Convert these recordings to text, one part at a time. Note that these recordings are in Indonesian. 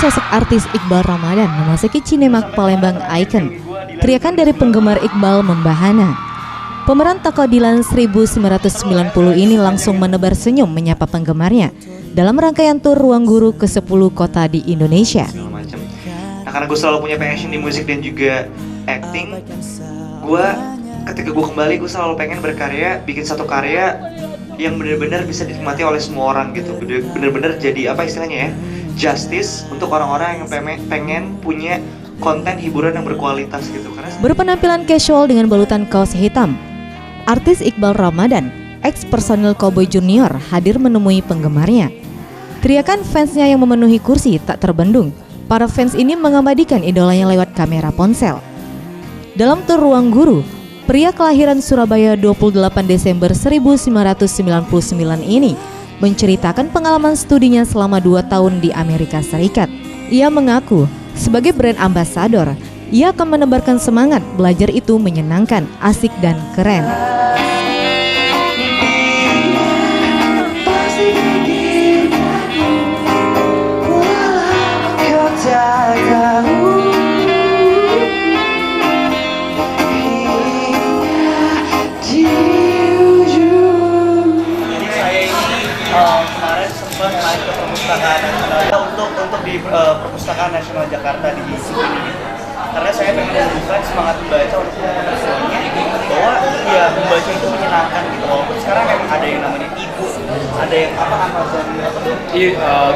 sosok artis Iqbal Ramadan memasuki Cinemark Palembang Icon. Teriakan dari penggemar Iqbal membahana. Pemeran tokoh Dilan 1990 ini langsung menebar senyum menyapa penggemarnya dalam rangkaian tur Ruang Guru ke 10 kota di Indonesia. Nah, karena gue selalu punya passion di musik dan juga acting, ketika gue kembali gue selalu pengen berkarya, bikin satu karya yang benar-benar bisa dinikmati oleh semua orang gitu. Benar-benar jadi apa istilahnya ya, justice untuk orang-orang yang pengen punya konten hiburan yang berkualitas gitu. Berpenampilan casual dengan balutan kaos hitam, artis Iqbal Ramadan, ex-personil Cowboy Junior, hadir menemui penggemarnya. Teriakan fansnya yang memenuhi kursi tak terbendung. Para fans ini mengabadikan idolanya lewat kamera ponsel. Dalam tur Ruang Guru, pria kelahiran Surabaya 28 Desember 1999 ini menceritakan pengalaman studinya selama 2 tahun di Amerika Serikat. Ia mengaku, sebagai brand ambassador, ia akan menebarkan semangat belajar itu menyenangkan, asik dan keren. Kemarin sempat main ke perpustakaan nasional untuk di perpustakaan nasional Jakarta di sini gitu. Karena saya pengen menunjukkan semangat membaca untuk teman-teman semuanya bahwa ya membaca itu menyenangkan gitu. Walaupun sekarang memang ada yang namanya e-book, ada yang Amazon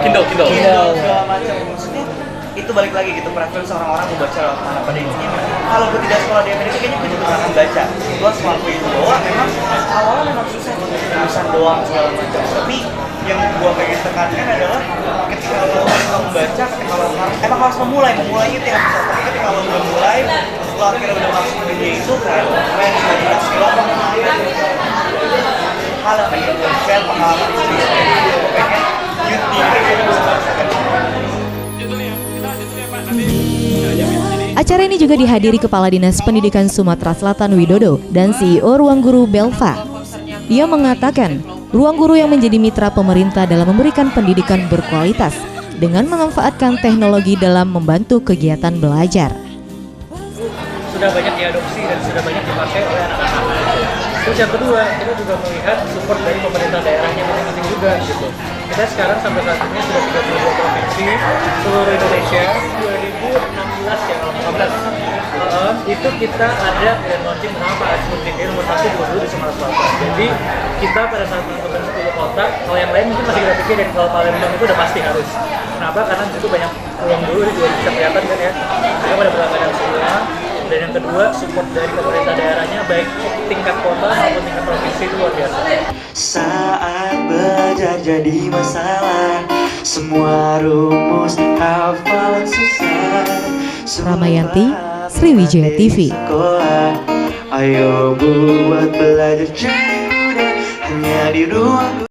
Kindle segala macam. Maksudnya itu balik lagi gitu, preferensi orang-orang membaca lewat mana. Pada intinya kalau gue tidak sekolah di Amerika kayaknya gue juga akan baca. Gue harus mengakui itu bahwa memang awalnya memang susah tulisan doang segala macam. Tapi yang gue pengen tekankan adalah ketika lo membaca, ketika lo emang harus memulai itu yang bisa. Tapi ketika lo udah mulai, lo akhirnya udah masuk ke dunia itu kan, imajinasi lo akan mengalir hal yang pengen gue share, pengalaman itu gue pengen youth di Indonesia bisa merasakan. Acara ini juga dihadiri Kepala Dinas Pendidikan Sumatera Selatan Widodo dan CEO Ruang Guru Belva. Ia mengatakan, Ruang Guru yang menjadi mitra pemerintah dalam memberikan pendidikan berkualitas dengan memanfaatkan teknologi dalam membantu kegiatan belajar. Sudah banyak diadopsi dan sudah banyak dipakai oleh anak-anak. Terus yang kedua, kita juga melihat support dari pemerintah daerahnya masing-masing juga gitu. Kita sekarang sampai saat ini sudah 32 provinsi seluruh Indonesia. 2016 ya, kalau 15 itu kita ada grand launching bersama Pak Asmur TV nomor 1 dulu di Sumatera Selatan. Jadi kita pada saat menentukan 10 kota, kalau yang lain mungkin masih kita pikir, dan kalau Palembang itu udah pasti harus. Kenapa? Karena di situ banyak ruang guru, juga bisa kelihatan kan ya. Kita pada berlangganan semua. Dan yang kedua, support dari pemerintah daerahnya baik tingkat kota maupun tingkat provinsi itu luar biasa. Saat belajar jadi masalah, semua rumus hafalan susah. Ramayanti, Sriwijaya TV. Ayo buat belajar jadi mudah hanya di ruang.